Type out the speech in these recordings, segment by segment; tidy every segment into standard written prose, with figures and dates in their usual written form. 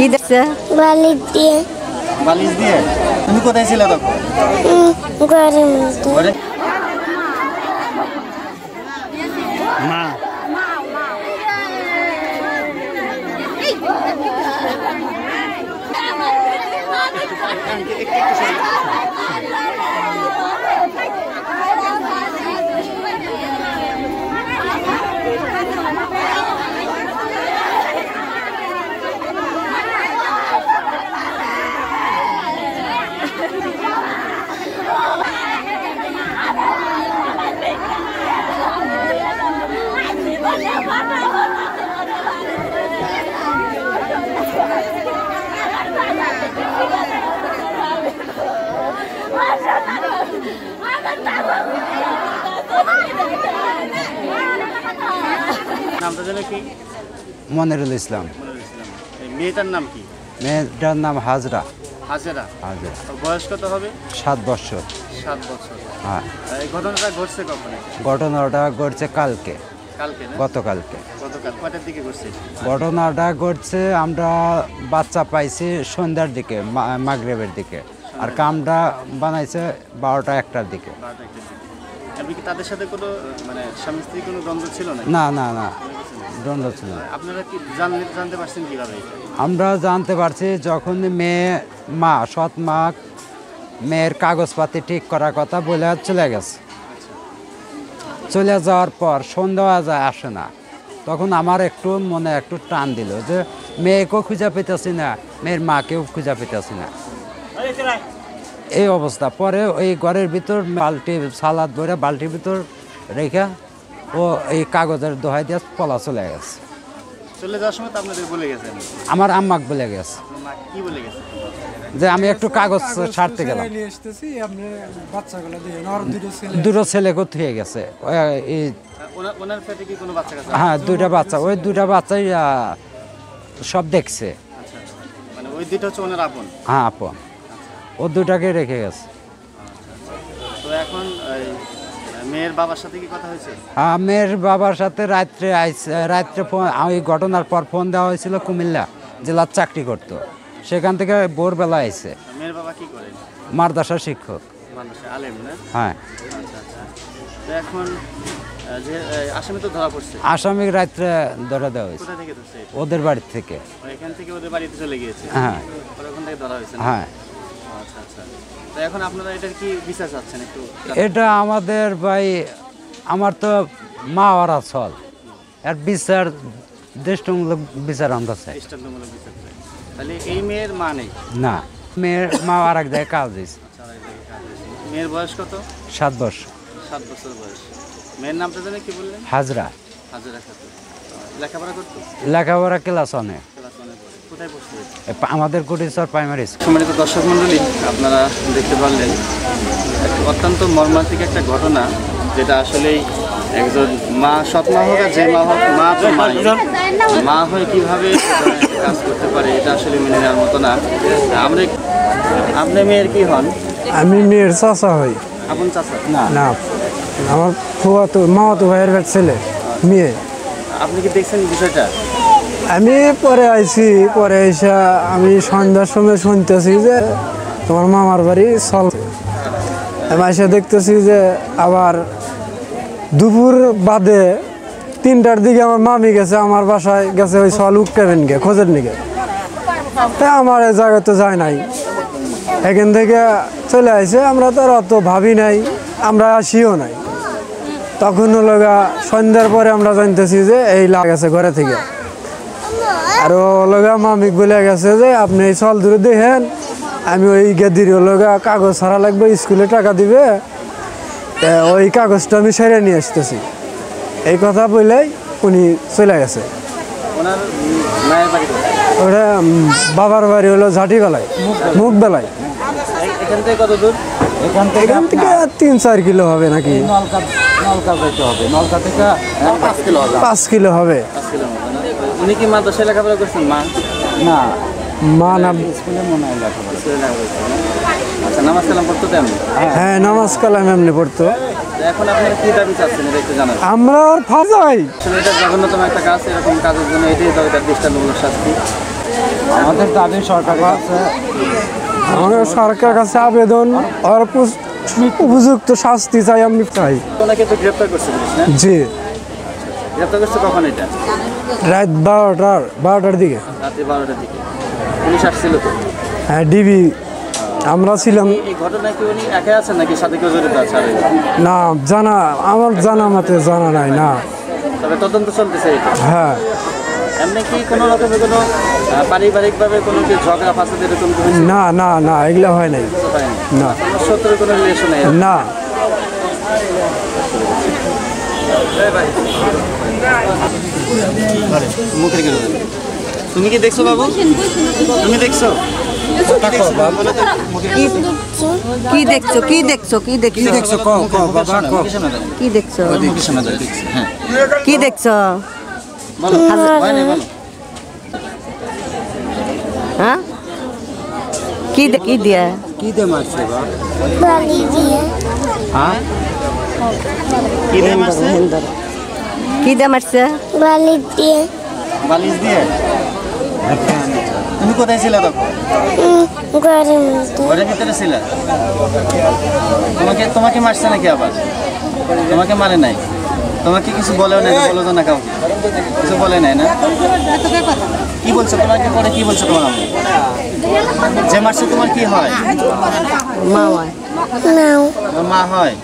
কি দেখছে? বালিশ দিয়ে। বালিশ দিয়ে? তুমি কোথায় ছিলে তখন? ঘরের মধ্যে। মা নামটা জানো কি? মনিরুল ইসলাম। মেয়েটার নাম কি? মেয়েটার নাম হাজরা। হাজেরা? হাজরা। বয়স কত হবে? 7 বছর। 7 বছর। হ্যাঁ। এই ঘটনাটা ঘটছে কখন? ঘটনাটা ঘটছে কালকে। কালকে না? গতকালকে। গতকাল কয়টার দিকে ঘটছে? ঘটনাটা ঘটছে আমরা বাচ্চা পাইছি সন্ধ্যার দিকে, মাগরিবের দিকে, আর কামটা বানাইছে 12টা 1টার দিকে। 12টা 1টার দিকে। আপনি কি তাদের সাথে কোনো মানে স্বামী স্ত্রী কোনো দ্বন্দ্ব ছিল না? না না না, দ্বন্দ্ব ছিল না। আপনারা কি জানতে পারছেন কিভাবে? আমরা জানতে পারছি যখন সৎ মা মেয়ের কাগজপাতি ঠিক করার কথা বলে চলে গেছে। চলে যাওয়ার পর সন্ধ্যা যায় আসে না, তখন আমার একটু মনে একটু টান দিল যে মেয়েকেও খুঁজে পেতেছি না, মেয়ের মাকেও খুঁজে পেতেছি না, এই অবস্থা। পরে ওই ঘরের ভিতর বালতি সালাদ ভরে বালতির ভিতর রেখে ও এই কাগজের দোহাই দিয়ে পলা চলে গেছে। চলে যাওয়ার সময় তো আপনাদের বলে গেছে? আমার আম্মাক বলে গেছে। কি বলে গেছে? যে আমি একটু কাগজ ছাড়তে গেলাম, দুটো ছেলে কোথায় গেছে। ওনার পেটে কি কোনো বাচ্চা কাছে? হ্যাঁ, 2টা বাচ্চা, ওই 2টা বাচ্চাই সব দেখছে। আচ্ছা, মানে ওই দুটো হচ্ছে ওনার আপন? হ্যাঁ আপন, ও 2টাকে রেখে গেছে। তো এখন মেয়ের বাবার সাথে কি কথা হয়েছে? হ্যাঁ, মেয়ের বাবার সাথে রাত্রে ফোন, ওই ঘটনার পর ফোন দেওয়া হয়েছিল, কুমিল্লা জেলার চাকরি করতো, সেখান থেকে ভোরবেলা আইছে। মেয়ের বাবা কি করে? মাদ্রাসা শিক্ষক। মাদ্রাসা আলেম না? হ্যাঁ। আচ্ছা আচ্ছা। তো এখন যে আসামি তো ধরা পড়ছে? আসামি রাত্রে ধরা দেওয়া হয়েছে। কোথা থেকে ধরছে? ওদের বাড়ি থেকে। এখান থেকে ওদের বাড়িতে চলে গিয়েছে? হ্যাঁ। ওখান থেকে ধরা হয়েছে? হ্যাঁ। আচ্ছা আচ্ছা। তো এখন আপনারা এটার কি বিচার চাচ্ছেন একটু? এটা আমাদের ভাই, আমার তো মা ওরা চল আর বিচার, দৃষ্টিমূলক বিচার আমরা চাই। দৃষ্টান্তমূলক বিচার চাই। তাহলে এই মেয়ের মা নেই? না, মেয়ের মা আর এক জায়গায় কাজ দিয়েছে। মেয়ের বয়স কত? 7 বছর। 7 বছর বয়স। মেয়ের নামটা জানেন কি বললেন? হাজরা। হাজরা খাতুন। লেখাপড়া করতো? লেখাপড়া ক্লাস 1-এ। কোথায় পড়ছে? আমাদের কুটিশ্বর প্রাইমারি স্কুল। সম্মানিত দর্শক মণ্ডলী, আপনারা দেখতে পারলেন অত্যন্ত মর্মান্তিক একটা ঘটনা, যেটা আসলেই একজন মা, সৎ মা হোক আর যে মা হোক, মা তো মা হয়ে কীভাবে কাজ করতে পারে, এটা আসলে মেনে নেওয়ার মতো না। আপনি মেয়ের কি হন? আমি মেয়ের চাচা হই। আপন চাচা? না, আমার মামাতো ভাইয়ের ছেলে মেয়ে। আপনি কি দেখছেন বিষয়টা? আমি পরে আইছি, পরে এসে আমি সন্ধ্যার সময় শুনতেছি যে তোমার মামার বাড়ি চলছে। আমি এসে দেখতেছি যে আবার দুপুর বাদে 3টার দিকে আমার মামি গেছে, আমার বাসায় গেছে ওই সল উঠতেবেন গে খোঁজের নিকে। তাই আমার এই জায়গায় তো যায় নাই, এখান থেকে চলে আসে। আমরা তো আর অত ভাবি নাই, আমরা আসিও নাই। তখন হলো সন্ধ্যার পরে আমরা জানতেছি যে এই লাগেছে ঘরে থেকে। আর লগা মামিক বলে গেছে যে আপনি এই চল দূরে দেখেন, আমি ওই গেদির লগা কাগজ ছাড়া লাগবে, স্কুলে টাকা দিবে, ওই কাগজটা আমি সেরে নিয়ে আসতেছি। এই কথা বলেই উনি চলে গেছে। ওটা বাবার বাড়ি হলো ঝাঁটিবেলায়, মুখবেলায়। এখান থেকে কত দূর? এখান থেকে 3-4 কিলো হবে নাকি? নলকা থেকে 5 কিলো হবে। উনি কি মাদ্রাসায় লেখাপড়া করছেন? না, মা না স্কুলে মনে হয় লেখাপড়া। আচ্ছা, নামাজ কালাম পড়তো তেমন? হ্যাঁ, নামাজ কালাম এমনি পড়তো। এখন আপনারা কি দাবি চাচ্ছেন এটা একটু জানান। আমরা আর ফাজাই আসলে এটা জঘন্যতম একটা কাজ, এরকম কাজের জন্য এটাই দরকার দৃষ্টান্তমূলক শাস্তি। আমাদের দাবি সরকারের কাছে আমাদের সরকারের কাছে আবেদন আর উপযুক্ত শাস্তি চাই, আমি চাই। ওনাকে তো গ্রেপ্তার করছে পুলিশ না? জি, গ্রেপ্তার করছে কখন এটা? রাত 12টার দিকে। রাতে 12টার দিকে পুলিশ আসছিল তো? হ্যাঁ, ডিবি আমরা ছিলাম। এই ঘটনায় কি উনি একাই আছেন নাকি সাথে কেউ জড়িত আছে? না, আমার জানা মতে জানা নাই না। তবে তদন্ত চলতেছে এটা। হ্যাঁ, এমনি কি কোনো রকমের কোনো পারিবারিকভাবে কোনো কি ঝগড়া ফাসাদ এরকম কিছু না না না, এগুলো হয় নাই। হয়নি? না কোনো শত্রুর কোনো রিলেশন নেই? না। মুখের কেন? তুমি কি দেখছো বাবু? তুমি দেখছো? কি দেখছো কি দেখছো কি দেখছো কি দেখছো কি দেখছো বলো, ভয় নেই, বলো। হ্যাঁ কি দিয়া কি দিয়ে মারছে বাবা? বালি দিয়ে হ্যাঁ, কি দিয়ে মারছে? কি দিয়ে মারছে? বালি দিয়ে বালিশ দিয়ে? তুমি কোথায় ছিলে তখন? ঘরের মধ্যে ঘরের ভিতরে ছিলে? তোমাকে মারছে নাকি আবার? তোমাকে মারে নাই? তোমাকে কিছু বলেও নাই? বলো তো না কাউকে, কিছু বলে নাই না? কি বলছো তোমাকে পরে? কি বলছো তোমার আম্মু? যে মারছে তোমার কি হয়? মা হয় নাও তোমার মা হয়?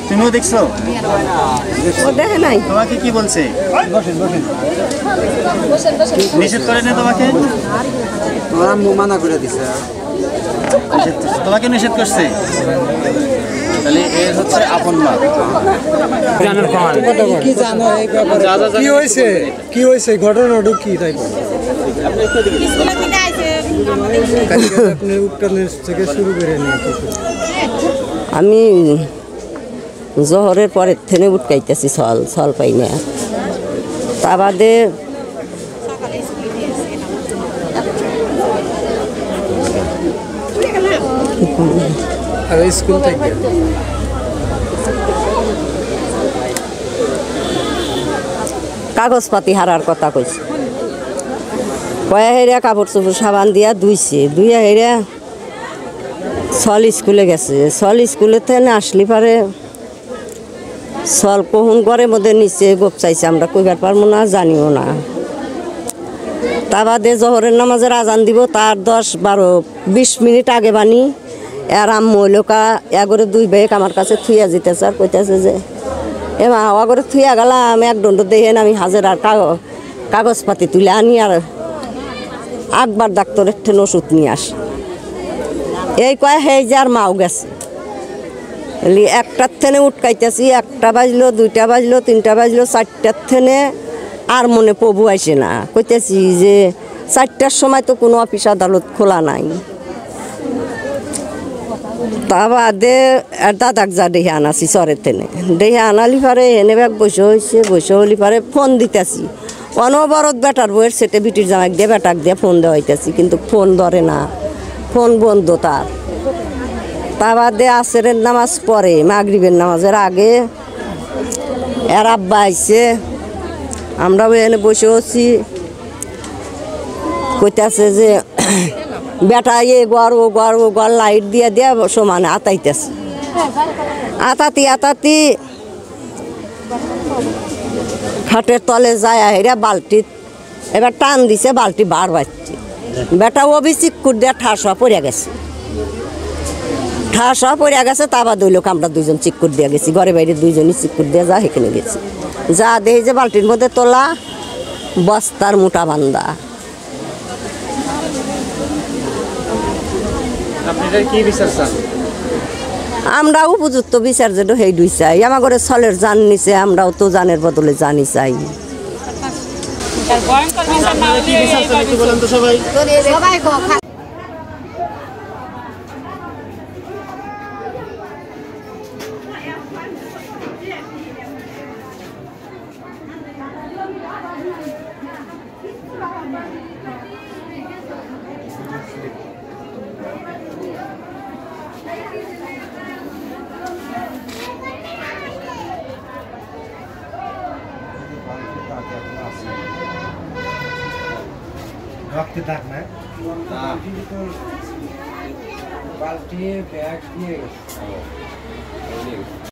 তুমিও দেখছো? ও দেখে নাই তোমাকে কি বলছে? নিষেধ করে না তোমাকে? তোমার আম্মু মানা করে দিছে। তোমাকে নিষেধ করছে? তাহলে এর হচ্ছে আপন মা। কি জানো এই ব্যাপারে? যা যা কি হয়েছে, কি হয়েছে, ঘটনাটা কি? তাই আপনি উত্তরণের থেকে শুরু করে নিয়ে আমি জহরের পরের থেকে উঠকাইতেছি, সল পাই না। তা বাদে আর স্কুল থেকে কাগজপাতি হারার কথা কইছে। কয়া হেরিয়া কাপড় চোপড় সাবান দিয়া দুইয়া হেরিয়া সল স্কুলে গেছে। সল স্কুলে থেকে আসলি পারে সল কহুন ঘরের মধ্যে নিচে গোপ চাইছে, আমরা কইবার পারবো না, জানিও না। তা বাদে জহরের নামাজের আজান দিব তার 10-12-20 মিনিট আগে বানি আর আম্মু লোকা এগরে 2 বেগ আমার কাছে থুইয়া যেতেছে আর কইতেছে যে এমা হাওয়া করে থুইয়া গেলাম, এক দণ্ড দেখেন আমি হাজার কাগজপাতি তুলে আনি আর আকবার ডাক্তারের ঠেন ওষুধ নিয়ে আসি। এই কয় হে যে আর মাও গেছে। একটার থেনে উঠকাইতেছি, 1টা বাজলো, 2টা বাজলো, 3টা বাজলো, 4টার থেনে আর মনে প্রভু আইসে না। কইতেছি যে 4টার সময় তো কোনো অফিস আদালত খোলা নাই। তা বাদে দাদাক যা দেখে আনাছি চরের তেনে, দেখে আনালি পারে এনে ব্যাগ বসে হলি পারে ফোন দিতেছি। অনবরত বেটার বইয়ের সেটে বিটির জামাক দিয়ে বেটাক দিয়ে ফোন দেওয়া হইতেছি, কিন্তু ফোন ধরে না, ফোন বন্ধ তার। তা বাদে আসরের নামাজ পরে মাগরিবের নামাজের আগে এর আব্বা আইসে, আমরাও এনে বসে আছি। কইতেছে যে বেটা এ গড় ও গড় লাইট দিয়ে দিয়ে সমানে আতাইতেছে। আতাতি খাটের তলে যায় হেরা বালতি এবার টান দিছে, বালতি বার বাজছে। বেটা অবি চিক্কুর দিয়ে ঠাস হওয়া পড়ে গেছে। তা বাদ হইল আমরা 2জন চিক্কুর দিয়ে গেছি, ঘরে বাইরে 2জনই চিক্কুর দিয়ে যা সেখানে গেছি। যা দেখি যে বালতির মধ্যে তোলা বস্তার মোটা বান্দা। আমরা উপযুক্ত বিচার যেটা সেই দুই চাই। আমার ঘরে ছলের জান নিছে, আমরাও তো জানের বদলে জানি চাই। ভাবতে থাক না বালতি ব্যাগ নিয়ে গেছে